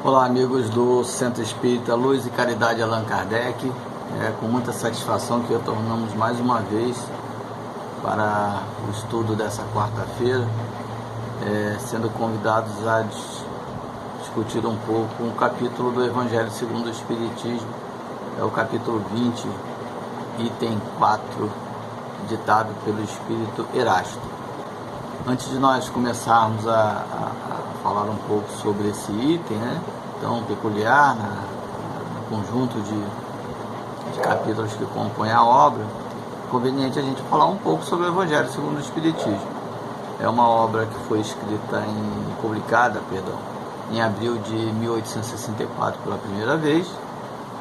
Olá, amigos do Centro Espírita Luz e Caridade Allan Kardec. É com muita satisfação que retornamos mais uma vez para o estudo dessa quarta-feira, sendo convidados a discutir um pouco um capítulo do Evangelho segundo o Espiritismo. É o capítulo 20, item 4, ditado pelo Espírito Erasto. Antes de nós começarmos a falar um pouco sobre esse item, tão peculiar no conjunto de capítulos que compõem a obra, é conveniente a gente falar um pouco sobre o Evangelho segundo o Espiritismo. É uma obra que foi publicada em abril de 1864 pela primeira vez.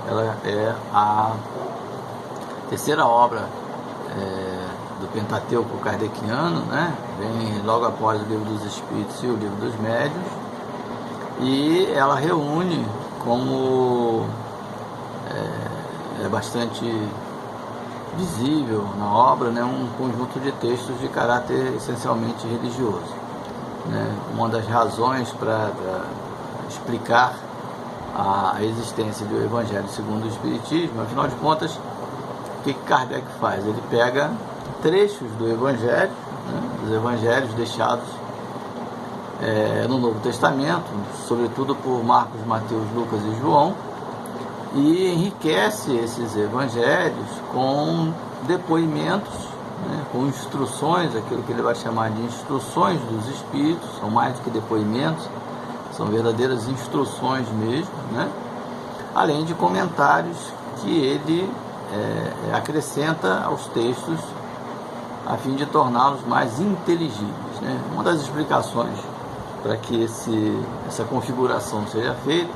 Ela é a terceira obra do Pentateuco kardeciano, vem logo após o Livro dos Espíritos e o Livro dos Médiuns, e ela reúne, como é bastante visível na obra, um conjunto de textos de caráter essencialmente religioso. Uma das razões para explicar a existência do Evangelho segundo o Espiritismo, afinal de contas, o que Kardec faz? Ele pega trechos do Evangelho, dos Evangelhos deixados no Novo Testamento, sobretudo por Marcos, Mateus, Lucas e João, e enriquece esses Evangelhos com depoimentos, com instruções, aquilo que ele vai chamar de instruções dos Espíritos. São mais do que depoimentos, são verdadeiras instruções mesmo, além de comentários que ele acrescenta aos textos a fim de torná-los mais inteligíveis. Uma das explicações para que essa configuração seja feita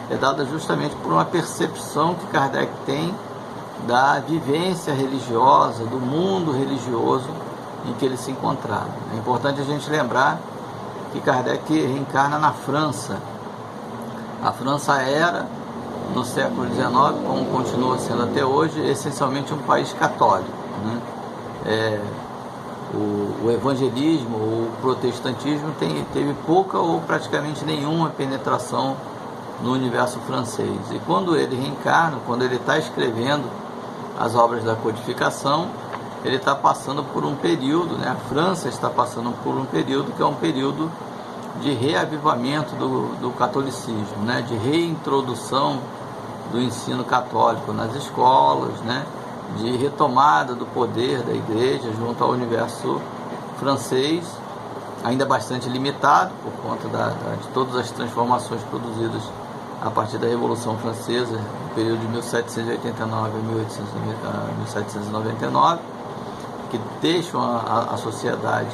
é dada justamente por uma percepção que Kardec tem da vivência religiosa, do mundo religioso em que ele se encontrava. É importante a gente lembrar que Kardec reencarna na França. A França era, no século XIX, como continua sendo até hoje, essencialmente um país católico. O evangelismo, o protestantismo teve pouca ou praticamente nenhuma penetração no universo francês. E quando ele reencarna, quando ele está escrevendo as obras da codificação, ele está passando por um período, a França está passando por um período que é um período de reavivamento do catolicismo, de reintrodução do ensino católico nas escolas, de retomada do poder da igreja junto ao universo francês, ainda bastante limitado por conta de todas as transformações produzidas a partir da Revolução Francesa, no período de 1789 a 1799, que deixam a sociedade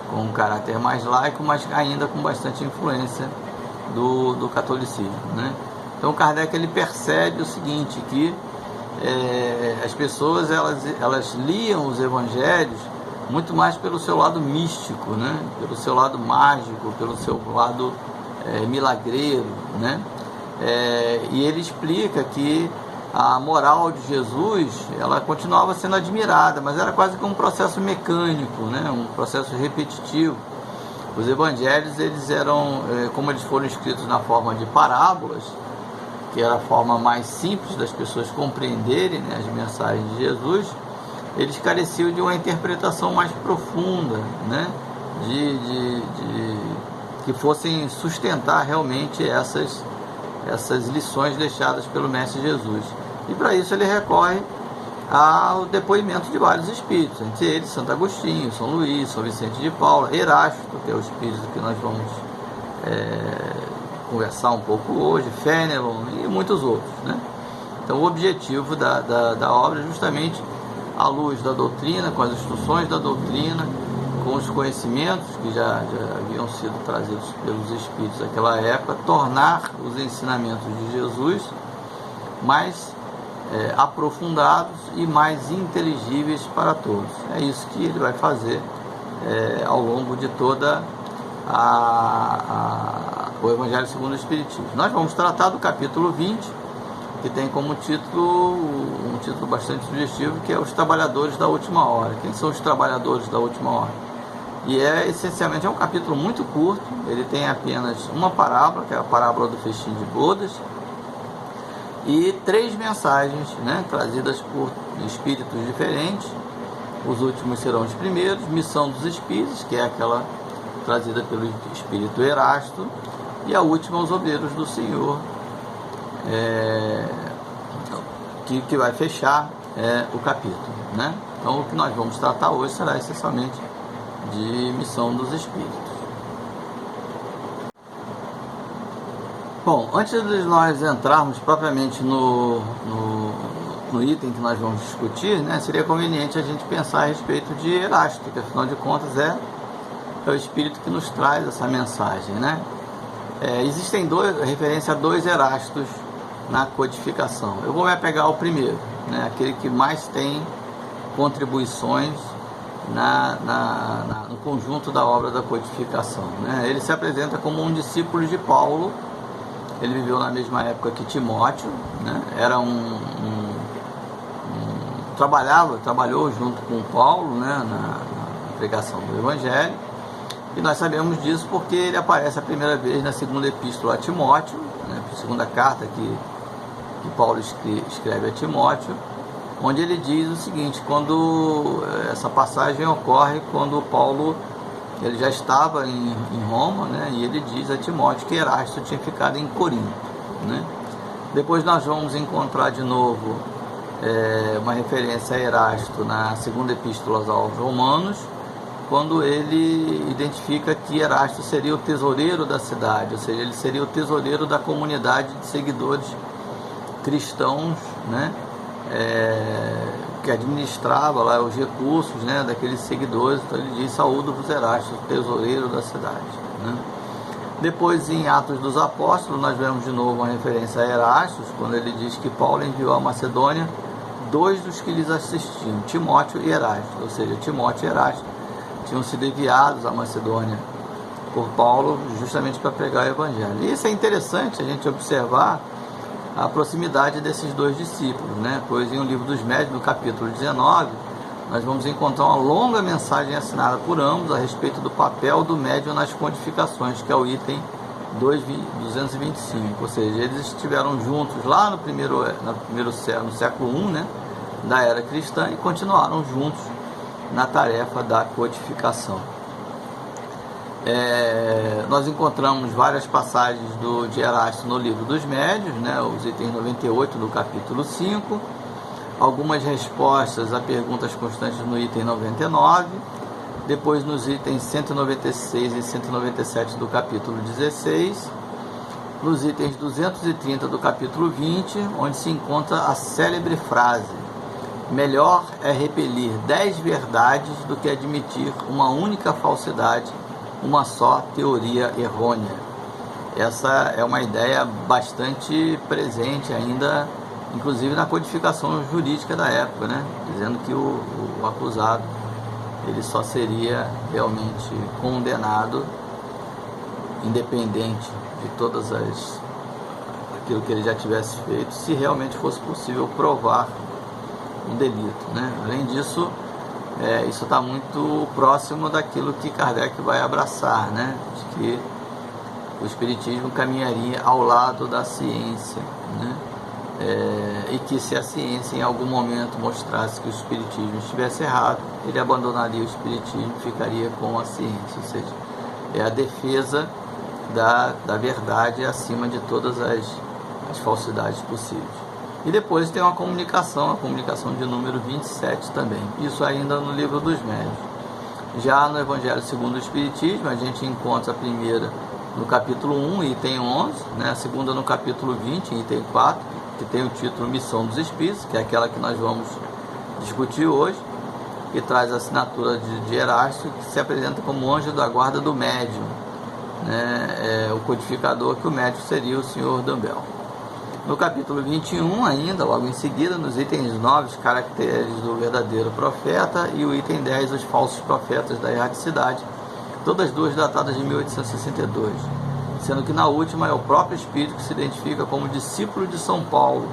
com um caráter mais laico, mas ainda com bastante influência do catolicismo. Então Kardec ele percebe o seguinte, que as pessoas elas liam os evangelhos muito mais pelo seu lado místico, pelo seu lado mágico, pelo seu lado milagreiro, e ele explica que a moral de Jesus ela continuava sendo admirada, mas era quase que um processo mecânico, um processo repetitivo. Os evangelhos eles eram, como eles foram escritos na forma de parábolas, que era a forma mais simples das pessoas compreenderem as mensagens de Jesus, eles careciam de uma interpretação mais profunda, que fossem sustentar realmente essas lições deixadas pelo Mestre Jesus. E para isso ele recorre ao depoimento de vários espíritos, entre eles Santo Agostinho, São Luís, São Vicente de Paula, Erasto, que é o espírito que nós vamos conversar um pouco hoje, Fénelon e muitos outros. Então o objetivo da obra é justamente, à luz da doutrina, com as instruções da doutrina, com os conhecimentos que já haviam sido trazidos pelos Espíritos daquela época, tornar os ensinamentos de Jesus mais aprofundados e mais inteligíveis para todos. É isso que ele vai fazer ao longo de toda o Evangelho segundo o Espiritismo. Nós vamos tratar do capítulo 20, que tem como título um título bastante sugestivo, que é Os Trabalhadores da Última Hora. Quem são os trabalhadores da última hora? E essencialmente um capítulo muito curto. Ele tem apenas uma parábola, que é a parábola do festim de bodas, e 3 mensagens, né, trazidas por espíritos diferentes. Os últimos serão os primeiros: missão dos espíritos, que é aquela trazida pelo espírito Erasto, e a última, os obreiros do Senhor, que vai fechar o capítulo, né? Então o que nós vamos tratar hoje será essencialmente de missão dos espíritos. Bom, antes de nós entrarmos propriamente no item que nós vamos discutir, né, seria conveniente a gente pensar a respeito de Erasto, que afinal de contas é o espírito que nos traz essa mensagem, né? Existem referência a 2 Erastos na codificação. Eu vou me apegar ao primeiro, né, aquele que mais tem contribuições no conjunto da obra da codificação, né? Ele se apresenta como um discípulo de Paulo. Ele viveu na mesma época que Timóteo, né? Era trabalhou junto com Paulo, né, na pregação do Evangelho, e nós sabemos disso porque ele aparece a primeira vez na segunda epístola a Timóteo, né, segunda carta que Paulo escreve a Timóteo, onde ele diz o seguinte: quando essa passagem ocorre quando Paulo ele já estava em Roma, né, e ele diz a Timóteo que Erasto tinha ficado em Corinto, né? Depois nós vamos encontrar de novo uma referência a Erasto na segunda epístola aos Romanos, quando ele identifica que Erasto seria o tesoureiro da cidade, ou seja, ele seria o tesoureiro da comunidade de seguidores cristãos, né, que administrava lá os recursos, né, daqueles seguidores. Então ele diz: saúdo-vos Erasto, tesoureiro da cidade, né? Depois, em Atos dos Apóstolos, nós vemos de novo uma referência a Erasto, quando ele diz que Paulo enviou à Macedônia 2 dos que lhes assistiam, Timóteo e Erasto. Ou seja, Timóteo e Erasto tinham sido enviados à Macedônia por Paulo justamente para pregar o Evangelho. E isso é interessante a gente observar a proximidade desses 2 discípulos, né? Pois em O Livro dos Médiuns, no capítulo 19, nós vamos encontrar uma longa mensagem assinada por ambos a respeito do papel do médium nas codificações, que é o item 225. Ou seja, eles estiveram juntos lá no século I, né, da era cristã, e continuaram juntos na tarefa da codificação. Nós encontramos várias passagens de Erasto no Livro dos Médiuns, né, os itens 98 do capítulo 5, algumas respostas a perguntas constantes no item 99, depois nos itens 196 e 197 do capítulo 16, nos itens 230 do capítulo 20, onde se encontra a célebre frase: melhor é repelir 10 verdades do que admitir uma única falsidade, uma só teoria errônea. Essa é uma ideia bastante presente ainda, inclusive na codificação jurídica da época, né? Dizendo que o acusado ele só seria realmente condenado, independente de todas aquilo que ele já tivesse feito, se realmente fosse possível provar um delito, né? Além disso, isso está muito próximo daquilo que Kardec vai abraçar, né? De que o Espiritismo caminharia ao lado da ciência, né? E que se a ciência em algum momento mostrasse que o Espiritismo estivesse errado, ele abandonaria o Espiritismo e ficaria com a ciência. Ou seja, é a defesa da verdade acima de todas as falsidades possíveis. E depois tem a comunicação de número 27 também, isso ainda no Livro dos Médiuns. Já no Evangelho segundo o Espiritismo, a gente encontra a primeira no capítulo 1, item 11, né? A segunda no capítulo 20, item 4, que tem o título Missão dos Espíritos, que é aquela que nós vamos discutir hoje, que traz a assinatura de Erasto, que se apresenta como anjo da guarda do médium, né? O codificador, que o médium seria o Sr. Dumbel. No capítulo 21, ainda, logo em seguida, nos itens 9, os caracteres do verdadeiro profeta, e o item 10, os falsos profetas da erraticidade, todas duas datadas de 1862, sendo que na última é o próprio Espírito que se identifica como discípulo de São Paulo,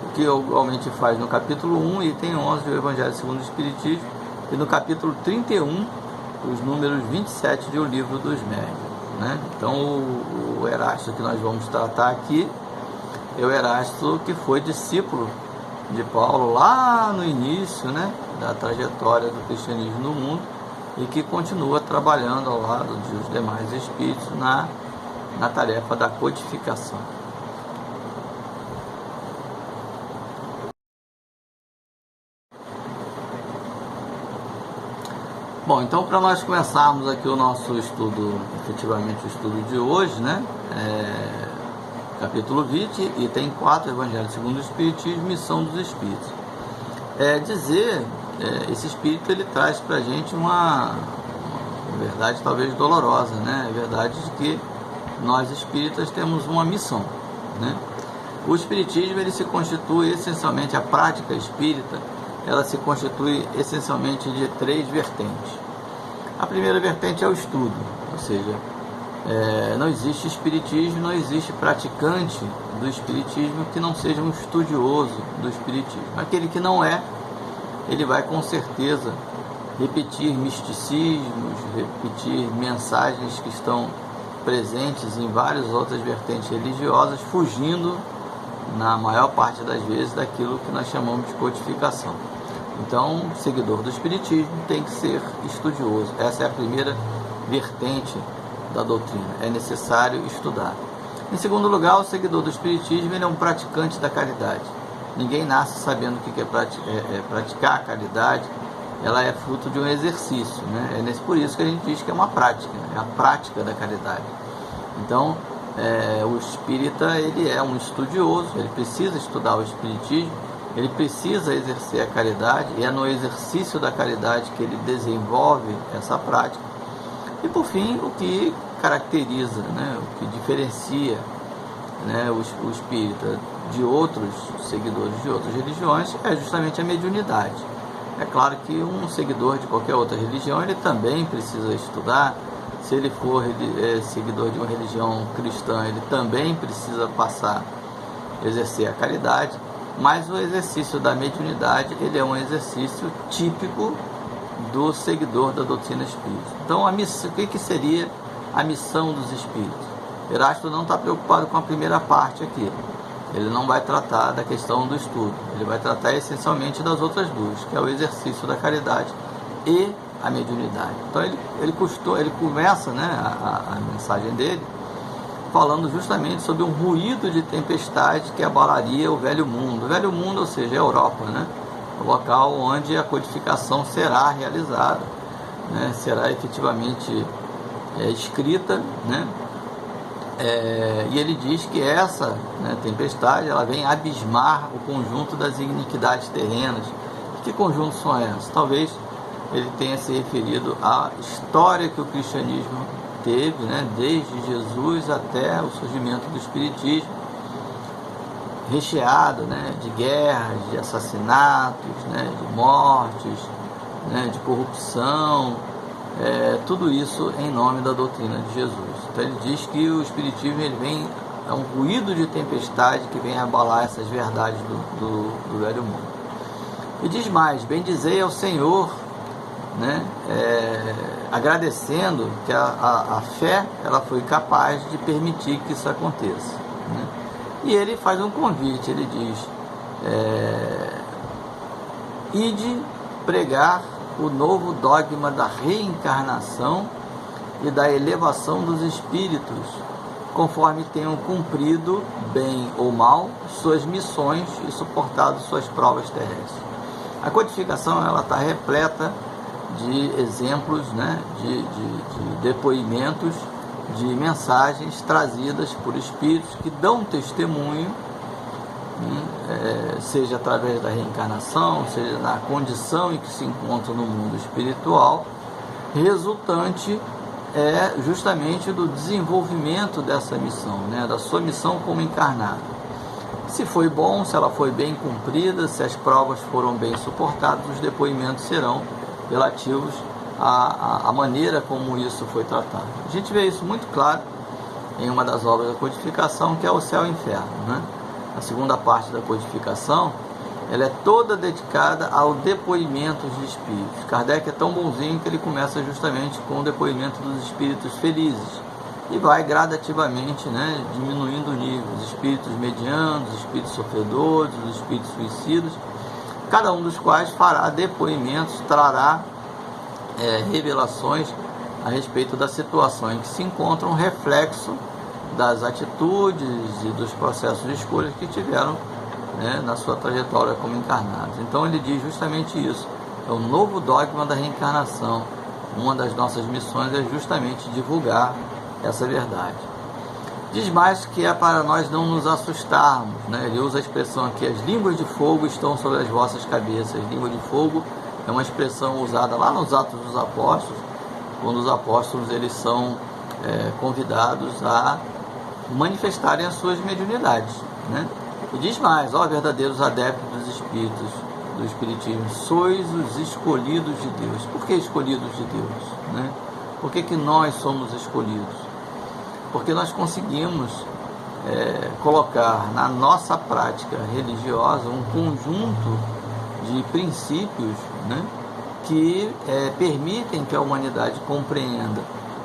o que igualmente faz no capítulo 1, item 11 do Evangelho segundo o Espiritismo, e no capítulo 31, os números 27 de O Livro dos Médiuns, né? Então o Erasto que nós vamos tratar aqui é o Erasto que foi discípulo de Paulo lá no início, né, da trajetória do cristianismo no mundo, e que continua trabalhando ao lado dos demais espíritos na tarefa da codificação. Bom, então para nós começarmos aqui o nosso estudo, efetivamente o estudo de hoje, né, capítulo 20, item 4, Evangelho segundo o Espiritismo, Missão dos Espíritos. Esse Espírito ele traz para a gente uma verdade talvez dolorosa, né? A verdade de que nós espíritas temos uma missão, né? O Espiritismo ele se constitui essencialmente, a prática espírita, ela se constitui essencialmente de 3 vertentes. A primeira vertente é o estudo, ou seja, não existe espiritismo, não existe praticante do espiritismo que não seja um estudioso do espiritismo. Aquele que não é, ele vai com certeza repetir misticismos, repetir mensagens que estão presentes em várias outras vertentes religiosas, fugindo, na maior parte das vezes, daquilo que nós chamamos de codificação. Então, o seguidor do espiritismo tem que ser estudioso. Essa é a primeira vertente da doutrina. É necessário estudar. Em segundo lugar, o seguidor do espiritismo ele é um praticante da caridade. Ninguém nasce sabendo o que é praticar a caridade. Ela é fruto de um exercício, né? É por isso que a gente diz que é uma prática, né? É a prática da caridade. Então, o espírita ele é um estudioso, ele precisa estudar o espiritismo, ele precisa exercer a caridade, e é no exercício da caridade que ele desenvolve essa prática. E por fim, o que caracteriza, né, o que diferencia, né, o espírita de outros seguidores de outras religiões é justamente a mediunidade. É claro que um seguidor de qualquer outra religião ele também precisa estudar. Se ele for seguidor de uma religião cristã, ele também precisa exercer a caridade, mas o exercício da mediunidade ele é um exercício típico do seguidor da doutrina espírita. Então, o que seria a missão dos espíritos? Erasto não está preocupado com a primeira parte aqui. Ele não vai tratar da questão do estudo. Ele vai tratar essencialmente das outras duas, que é o exercício da caridade e a mediunidade. Então, ele começa, né, a mensagem dele falando justamente sobre um ruído de tempestade que abalaria o velho mundo. O velho mundo, ou seja, a Europa, né? O local onde a codificação será realizada, né? Será efetivamente escrita, né? E ele diz que essa, né, tempestade ela vem abismar o conjunto das iniquidades terrenas. Que conjuntos são essas? Talvez ele tenha se referido à história que o cristianismo teve, né, desde Jesus até o surgimento do espiritismo, recheado, né, de guerras, de assassinatos, né, de mortes, né, de corrupção, tudo isso em nome da doutrina de Jesus. Então ele diz que o espiritismo é um ruído de tempestade que vem abalar essas verdades do velho mundo. E diz mais: bendizei ao Senhor, né, agradecendo que a fé ela foi capaz de permitir que isso aconteça, né? E ele faz um convite, ele diz: ide pregar o novo dogma da reencarnação e da elevação dos espíritos, conforme tenham cumprido, bem ou mal, suas missões e suportado suas provas terrestres. A codificação ela está repleta de exemplos, né, de depoimentos, de mensagens trazidas por espíritos que dão testemunho, seja através da reencarnação, seja na condição em que se encontram no mundo espiritual, resultante justamente do desenvolvimento dessa missão, né, da sua missão como encarnado. Se foi bom, se ela foi bem cumprida, se as provas foram bem suportadas, os depoimentos serão relativos à maneira como isso foi tratado. A gente vê isso muito claro em uma das obras da codificação, que é o Céu e o Inferno, né? A segunda parte da codificação, ela é toda dedicada ao depoimento de espíritos. Kardec é tão bonzinho que ele começa justamente com o depoimento dos espíritos felizes e vai gradativamente, né, diminuindo o nível, os espíritos medianos, os espíritos sofredores, os espíritos suicidas, cada um dos quais fará depoimentos, trará revelações a respeito da situação em que se encontra, um reflexo das atitudes e dos processos de escolha que tiveram, né, na sua trajetória como encarnados. Então ele diz justamente isso, é o novo dogma da reencarnação. Uma das nossas missões é justamente divulgar essa verdade. Diz mais que é para nós não nos assustarmos, né? Ele usa a expressão aqui, as línguas de fogo estão sobre as vossas cabeças. Língua de fogo é uma expressão usada lá nos Atos dos Apóstolos, quando os apóstolos eles são convidados a manifestarem as suas mediunidades, né? E diz mais, ó verdadeiros adeptos dos espíritos, do espiritismo, sois os escolhidos de Deus. Por que escolhidos de Deus, né? Por que nós somos escolhidos? Porque nós conseguimos colocar na nossa prática religiosa um conjunto de princípios, né, que permitem que a humanidade compreenda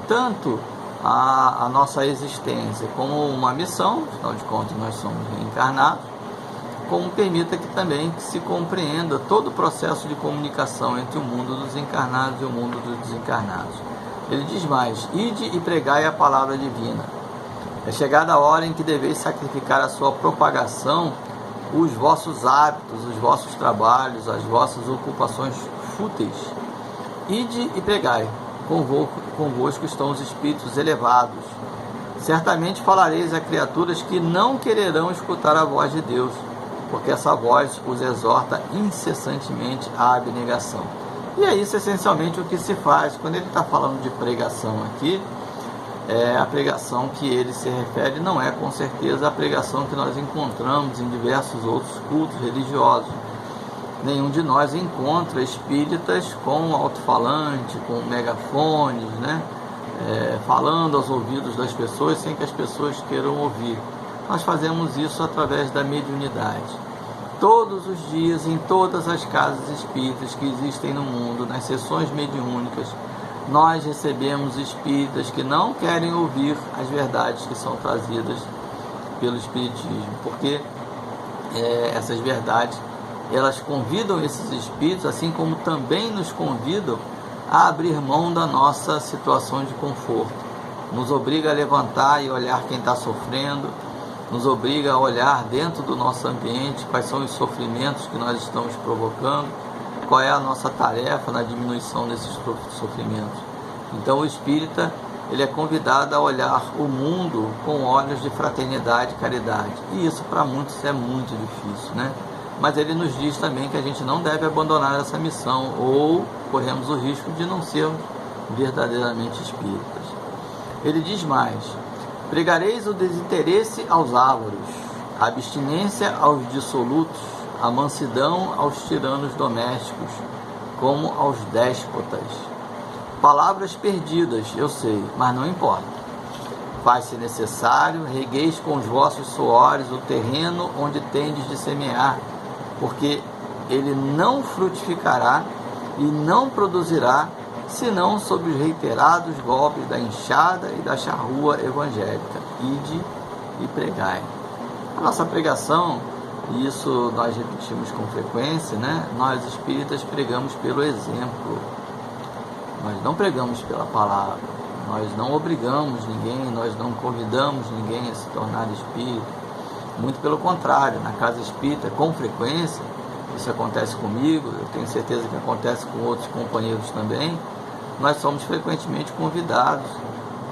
tanto a nossa existência como uma missão, afinal de contas nós somos reencarnados, como permita que também se compreenda todo o processo de comunicação entre o mundo dos encarnados e o mundo dos desencarnados. Ele diz mais, ide e pregai a palavra divina. É chegada a hora em que deveis sacrificar a sua propagação, os vossos hábitos, os vossos trabalhos, as vossas ocupações fúteis. Ide e pregai, convosco estão os espíritos elevados. Certamente falareis a criaturas que não quererão escutar a voz de Deus, porque essa voz os exorta incessantemente à abnegação. E é isso essencialmente o que se faz. Quando ele está falando de pregação aqui, a pregação que ele se refere não é com certeza a pregação que nós encontramos em diversos outros cultos religiosos. Nenhum de nós encontra espíritas com alto-falante, com megafones, né, falando aos ouvidos das pessoas sem que as pessoas queiram ouvir. Nós fazemos isso através da mediunidade. Todos os dias, em todas as casas espíritas que existem no mundo, nas sessões mediúnicas, nós recebemos espíritas que não querem ouvir as verdades que são trazidas pelo Espiritismo, porque essas verdades, elas convidam esses espíritos, assim como também nos convidam a abrir mão da nossa situação de conforto. Nos obriga a levantar e olhar quem está sofrendo, nos obriga a olhar dentro do nosso ambiente quais são os sofrimentos que nós estamos provocando, qual é a nossa tarefa na diminuição desses sofrimentos. Então o espírita, ele é convidado a olhar o mundo com olhos de fraternidade e caridade, e isso para muitos é muito difícil, né? Mas ele nos diz também que a gente não deve abandonar essa missão, ou corremos o risco de não sermos verdadeiramente espíritas. Ele diz mais, pregareis o desinteresse aos ávaros, a abstinência aos dissolutos, a mansidão aos tiranos domésticos, como aos déspotas. Palavras perdidas, eu sei, mas não importa. Faz-se necessário, regueis com os vossos suores o terreno onde tendes de semear, porque ele não frutificará e não produzirá, senão sob os reiterados golpes da enxada e da charrua evangélica. Ide e pregai. A nossa pregação, e isso nós repetimos com frequência, né? Nós espíritas pregamos pelo exemplo. Nós não pregamos pela palavra, nós não obrigamos ninguém, nós não convidamos ninguém a se tornar espírita. Muito pelo contrário, na casa espírita, com frequência, isso acontece comigo, eu tenho certeza que acontece com outros companheiros também, nós somos frequentemente convidados,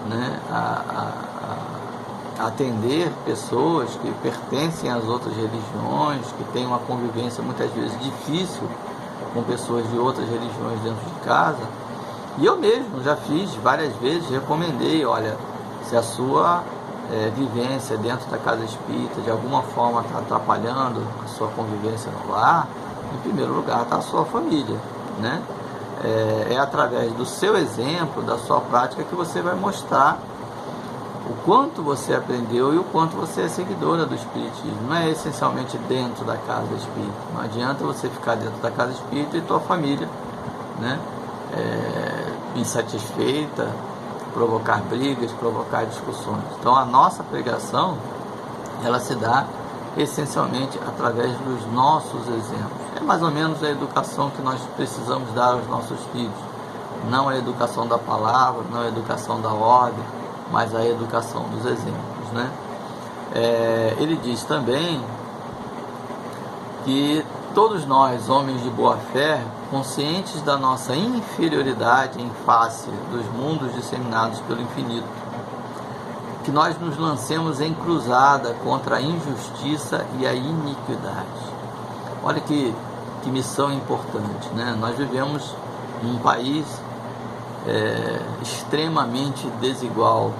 né, a atender pessoas que pertencem às outras religiões, que têm uma convivência muitas vezes difícil com pessoas de outras religiões dentro de casa. E eu mesmo já fiz várias vezes, recomendei, olha, se a sua vivência dentro da casa espírita de alguma forma está atrapalhando a sua convivência no lar, em primeiro lugar está a sua família, né? É através do seu exemplo, da sua prática, que você vai mostrar o quanto você aprendeu e o quanto você é seguidora do Espiritismo. Não é essencialmente dentro da casa espírita. Não adianta você ficar dentro da casa espírita e tua família, né, insatisfeita, provocar brigas, provocar discussões. Então a nossa pregação, ela se dá essencialmente através dos nossos exemplos. É mais ou menos a educação que nós precisamos dar aos nossos filhos. Não a educação da palavra, não a educação da ordem, mas a educação dos exemplos, né? Ele diz também que todos nós, homens de boa fé, conscientes da nossa inferioridade em face dos mundos disseminados pelo infinito, que nós nos lancemos em cruzada contra a injustiça e a iniquidade. Olha que missão importante, né? Nós vivemos num país extremamente desigual,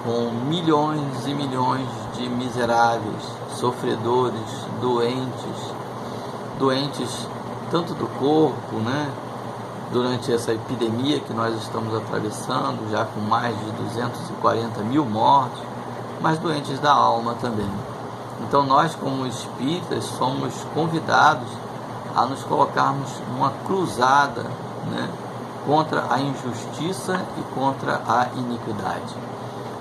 com milhões e milhões de miseráveis, sofredores, doentes tanto do corpo, né, durante essa epidemia que nós estamos atravessando, já com mais de 240 mil mortes, mas doentes da alma também. Então nós, como espíritas, somos convidados a nos colocarmos numa cruzada, né, contra a injustiça e contra a iniquidade.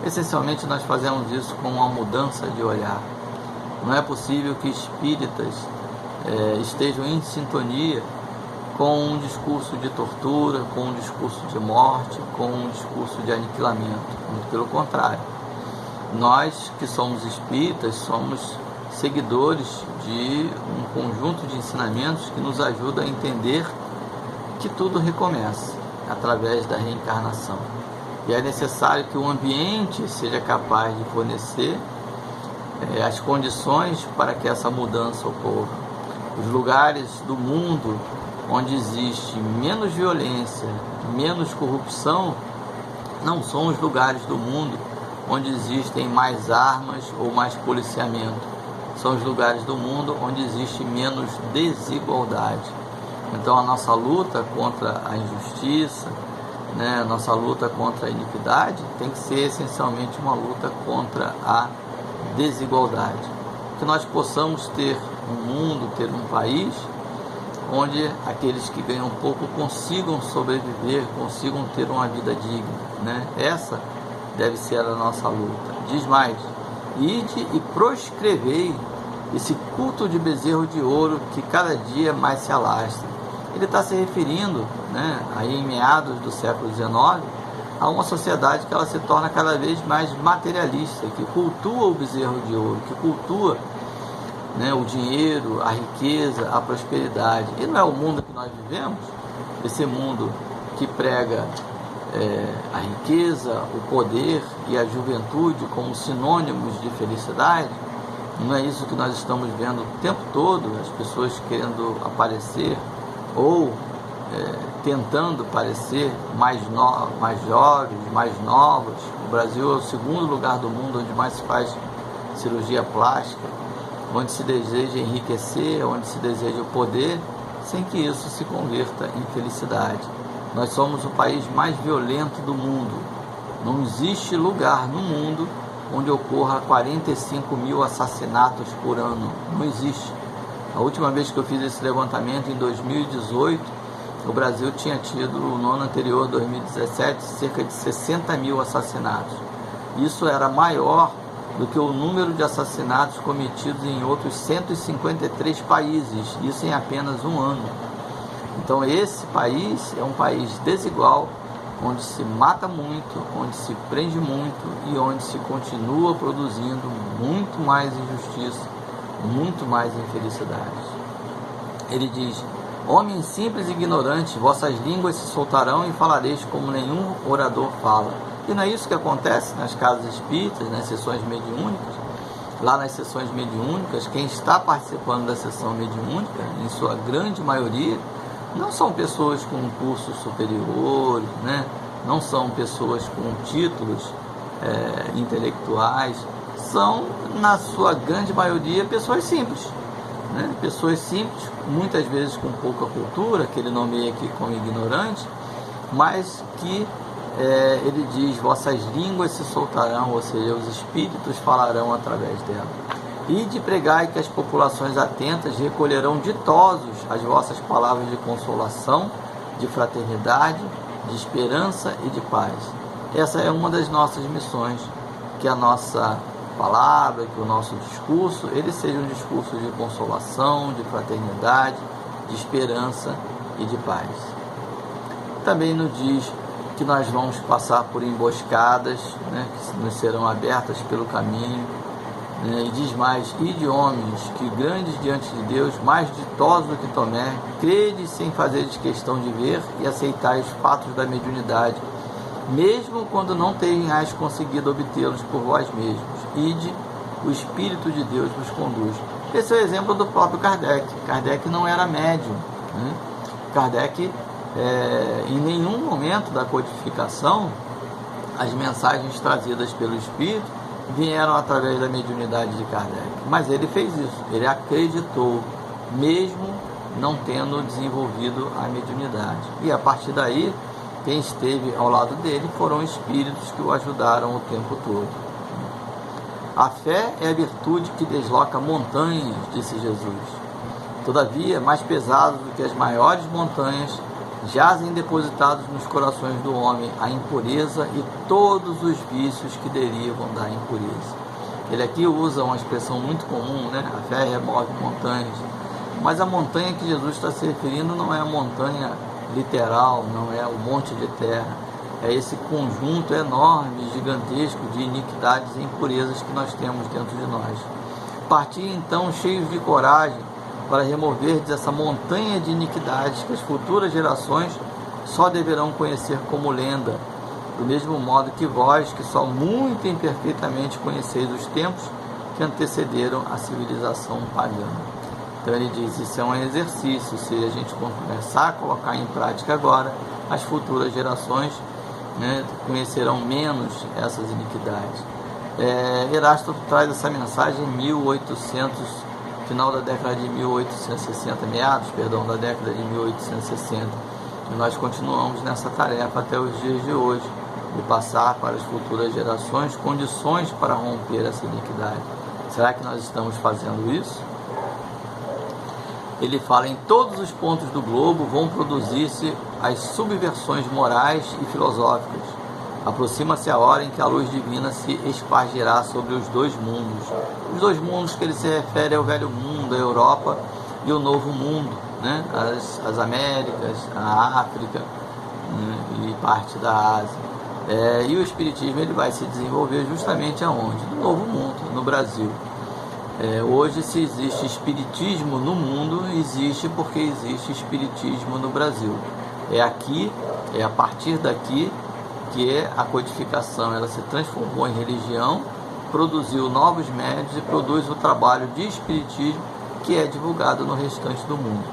Essencialmente nós fazemos isso com uma mudança de olhar. Não é possível que espíritas estejam em sintonia com um discurso de tortura, com um discurso de morte, com um discurso de aniquilamento. Muito pelo contrário. Nós que somos espíritas somos seguidores de um conjunto de ensinamentos que nos ajuda a entender que tudo recomeça através da reencarnação. E é necessário que o ambiente seja capaz de fornecer as condições para que essa mudança ocorra. Os lugares do mundo onde existe menos violência, menos corrupção, não são os lugares do mundo onde existem mais armas ou mais policiamento. São os lugares do mundo onde existe menos desigualdade. Então a nossa luta contra a injustiça, né, a nossa luta contra a iniquidade tem que ser essencialmente uma luta contra a desigualdade. Que nós possamos ter um mundo, ter um país onde aqueles que ganham pouco consigam sobreviver, consigam ter uma vida digna, né? Essa deve ser a nossa luta. Diz mais: ide e proscrevei esse culto de bezerro de ouro que cada dia mais se alastra. Ele está se referindo, né, aí em meados do século XIX, a uma sociedade que ela se torna cada vez mais materialista, que cultua o bezerro de ouro, que cultua, né, o dinheiro, a riqueza, a prosperidade. E não é o mundo que nós vivemos, esse mundo que prega a riqueza, o poder e a juventude como sinônimos de felicidade. Não é isso que nós estamos vendo o tempo todo, as pessoas querendo aparecer ou tentando parecer mais jovens, mais novos. O Brasil é o segundo lugar do mundo onde mais se faz cirurgia plástica, onde se deseja enriquecer, onde se deseja o poder, sem que isso se converta em felicidade. Nós somos o país mais violento do mundo. Não existe lugar no mundo onde ocorra 45 mil assassinatos por ano. Não existe. A última vez que eu fiz esse levantamento, em 2018, o Brasil tinha tido, no ano anterior, 2017, cerca de 60 mil assassinatos. Isso era maior do que o número de assassinatos cometidos em outros 153 países, isso em apenas um ano. Então esse país é um país desigual, onde se mata muito, onde se prende muito e onde se continua produzindo muito mais injustiça, muito mais infelicidade. Ele diz: homens simples e ignorantes, vossas línguas se soltarão e falareis como nenhum orador fala. E não é isso que acontece nas casas espíritas, nas sessões mediúnicas? Lá nas sessões mediúnicas, quem está participando da sessão mediúnica, em sua grande maioria, não são pessoas com cursos superiores, né? Não são pessoas com títulos intelectuais, são, na sua grande maioria, pessoas simples, né? Pessoas simples, muitas vezes com pouca cultura, que ele nomeia aqui como ignorante, mas que ele diz: vossas línguas se soltarão, ou seja, os espíritos falarão através dela. Ide pregai que as populações atentas recolherão ditosos as vossas palavras de consolação, de fraternidade, de esperança e de paz. Essa é uma das nossas missões, que a nossa palavra, que o nosso discurso, ele seja um discurso de consolação, de fraternidade, de esperança e de paz. Também nos diz que nós vamos passar por emboscadas, né, que nos serão abertas pelo caminho, né, e diz mais: ide homens, que grandes diante de Deus, mais ditosos do que Tomé, credes sem fazeres questão de ver e aceitais os fatos da mediunidade, mesmo quando não tenhais conseguido obtê-los por vós mesmos. Ide, o Espírito de Deus vos conduz. Esse é o exemplo do próprio Kardec. Kardec não era médium, né? Kardec, em nenhum momento da codificação, as mensagens trazidas pelo Espírito vieram através da mediunidade de Kardec. Mas ele fez isso, ele acreditou, mesmo não tendo desenvolvido a mediunidade. E a partir daí, quem esteve ao lado dele foram espíritos que o ajudaram o tempo todo. A fé é a virtude que desloca montanhas, disse Jesus. Todavia, mais pesados do que as maiores montanhas, jazem depositados nos corações do homem a impureza e todos os vícios que derivam da impureza. Ele aqui usa uma expressão muito comum, né? A fé remove montanhas. Mas a montanha que Jesus está se referindo não é a montanha literal, não é o monte de terra. É esse conjunto enorme, gigantesco de iniquidades e impurezas que nós temos dentro de nós. Parti então cheios de coragem para removerdes essa montanha de iniquidades que as futuras gerações só deverão conhecer como lenda, do mesmo modo que vós, que só muito imperfeitamente conheceis os tempos que antecederam a civilização pagã. Então ele diz: isso é um exercício, se a gente começar a colocar em prática agora, as futuras gerações, né, conhecerão menos essas iniquidades. Erasto traz essa mensagem em 1800, final da década de 1860, meados, da década de 1860. E nós continuamos nessa tarefa até os dias de hoje, de passar para as futuras gerações condições para romper essa iniquidade. Será que nós estamos fazendo isso? Ele fala: em todos os pontos do globo vão produzir-se as subversões morais e filosóficas. Aproxima-se a hora em que a luz divina se espargirá sobre os dois mundos. Os dois mundos que ele se refere é o velho mundo, a Europa, e o novo mundo, né? As Américas, a África, né? E parte da Ásia. E o Espiritismo ele vai se desenvolver justamente aonde? No novo mundo, no Brasil. Hoje, se existe Espiritismo no mundo, existe porque existe Espiritismo no Brasil. É aqui, é a partir daqui que a codificação ela se transformou em religião, produziu novos médios e produz o trabalho de Espiritismo que é divulgado no restante do mundo.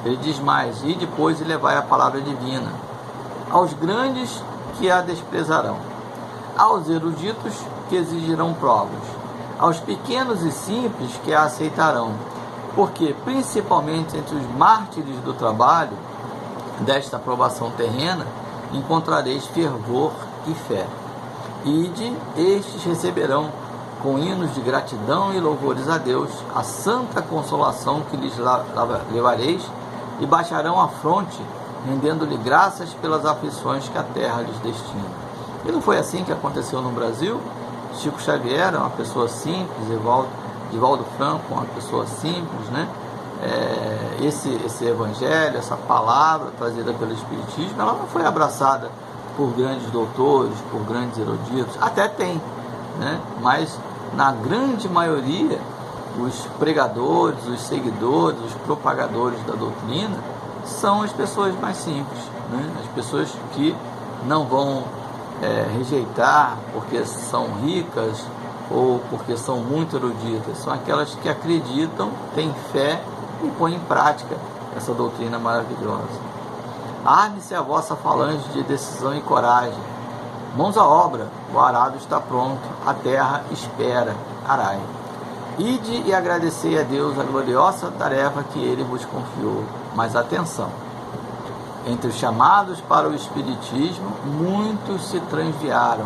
Ele diz mais: e depois levai a palavra divina aos grandes que a desprezarão, aos eruditos que exigirão provas, aos pequenos e simples que a aceitarão, porque principalmente entre os mártires do trabalho desta aprovação terrena encontrareis fervor e fé. Ide, estes receberão com hinos de gratidão e louvores a Deus a santa consolação que lhes levareis, e baixarão a fronte, rendendo-lhe graças pelas aflições que a terra lhes destina. E não foi assim que aconteceu no Brasil? Chico Xavier era uma pessoa simples, Divaldo Franco uma pessoa simples, né? Esse evangelho, essa palavra trazida pelo Espiritismo, ela não foi abraçada por grandes doutores, por grandes eruditos, até tem, né? Mas na grande maioria, os pregadores, os seguidores, os propagadores da doutrina são as pessoas mais simples, né? As pessoas que não vão rejeitar porque são ricas ou porque são muito eruditas, são aquelas que acreditam, têm fé e põem em prática essa doutrina maravilhosa. Arme-se a vossa falange de decisão e coragem, mãos à obra, o arado está pronto, a terra espera, arai. Ide e agradecei a Deus a gloriosa tarefa que Ele vos confiou. Mas atenção, Entre os chamados para o Espiritismo, muitos se transviaram.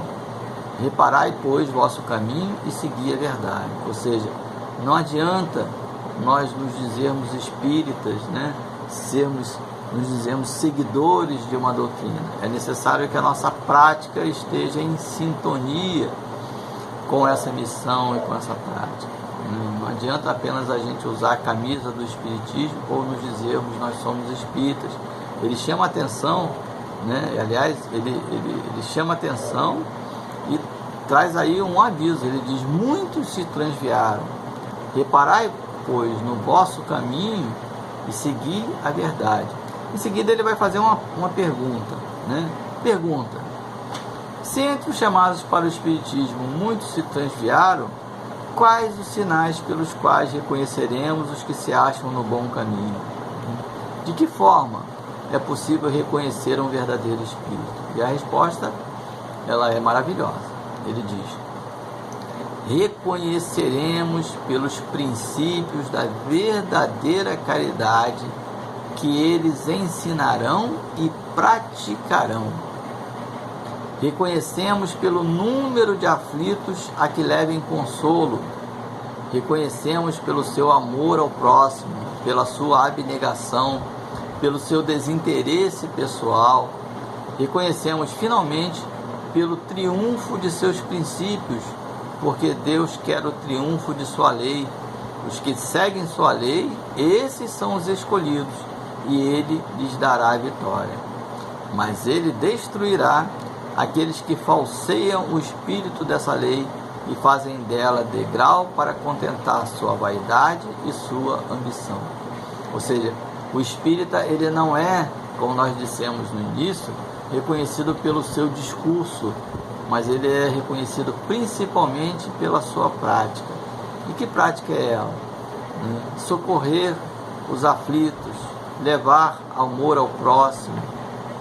Reparai, pois, vosso caminho e segui a verdade. Ou seja, não adianta nós nos dizermos espíritas, né? Nos dizemos seguidores de uma doutrina. É necessário que a nossa prática esteja em sintonia com essa missão e com essa prática. Não adianta apenas a gente usar a camisa do Espiritismo ou nos dizermos nós somos espíritas. Ele chama atenção, né? Aliás, ele chama atenção e traz aí um aviso. Ele diz: muitos se transviaram. Reparai, pois, no vosso caminho e segui a verdade. Em seguida ele vai fazer uma pergunta, né? Pergunta: se entre os chamados para o Espiritismo muitos se transviaram, quais os sinais pelos quais reconheceremos os que se acham no bom caminho? De que forma é possível reconhecer um verdadeiro espírito? E a resposta, ela é maravilhosa. Ele diz: reconheceremos pelos princípios da verdadeira caridade que eles ensinarão e praticarão. Reconhecemos pelo número de aflitos a que levem consolo. Reconhecemos pelo seu amor ao próximo, pela sua abnegação, pelo seu desinteresse pessoal. Reconhecemos finalmente pelo triunfo de seus princípios, porque Deus quer o triunfo de sua lei. Os que seguem sua lei, esses são os escolhidos, e ele lhes dará a vitória. Mas ele destruirá aqueles que falseiam o espírito dessa lei e fazem dela degrau para contentar sua vaidade e sua ambição. Ou seja, o espírita, ele não é, como nós dissemos no início, reconhecido pelo seu discurso, mas ele é reconhecido principalmente pela sua prática. E que prática é ela? Socorrer os aflitos, levar amor ao próximo,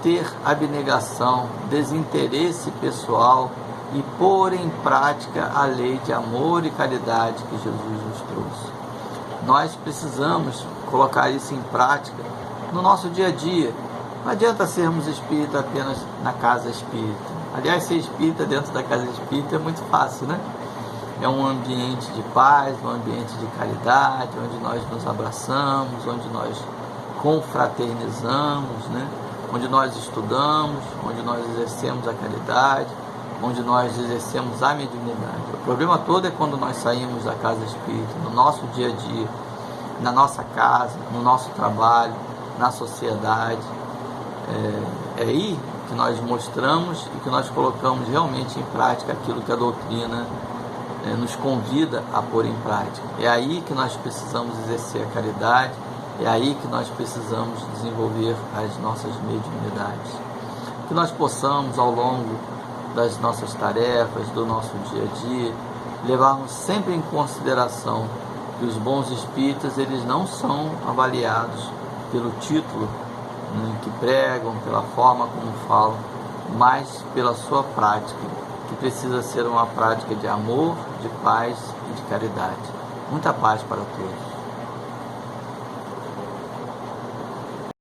ter abnegação, desinteresse pessoal e pôr em prática a lei de amor e caridade que Jesus nos trouxe. Nós precisamos colocar isso em prática no nosso dia a dia. Não adianta sermos espírita apenas na casa espírita. Aliás, ser espírita dentro da casa espírita é muito fácil, né? É um ambiente de paz, um ambiente de caridade, onde nós nos abraçamos, onde nós confraternizamos, né? Onde nós estudamos, onde nós exercemos a caridade, onde nós exercemos a mediunidade. O problema todo é quando nós saímos da casa espírita, no nosso dia a dia, na nossa casa, no nosso trabalho, na sociedade. É aí que nós mostramos e que nós colocamos realmente em prática aquilo que a doutrina nos convida a pôr em prática. É aí que nós precisamos exercer a caridade, é aí que nós precisamos desenvolver as nossas mediunidades. Que nós possamos, ao longo das nossas tarefas, do nosso dia a dia, levarmos sempre em consideração que os bons espíritas, eles não são avaliados pelo título, né, que pregam, pela forma como falam, mas pela sua prática, que precisa ser uma prática de amor, de paz e de caridade. Muita paz para todos.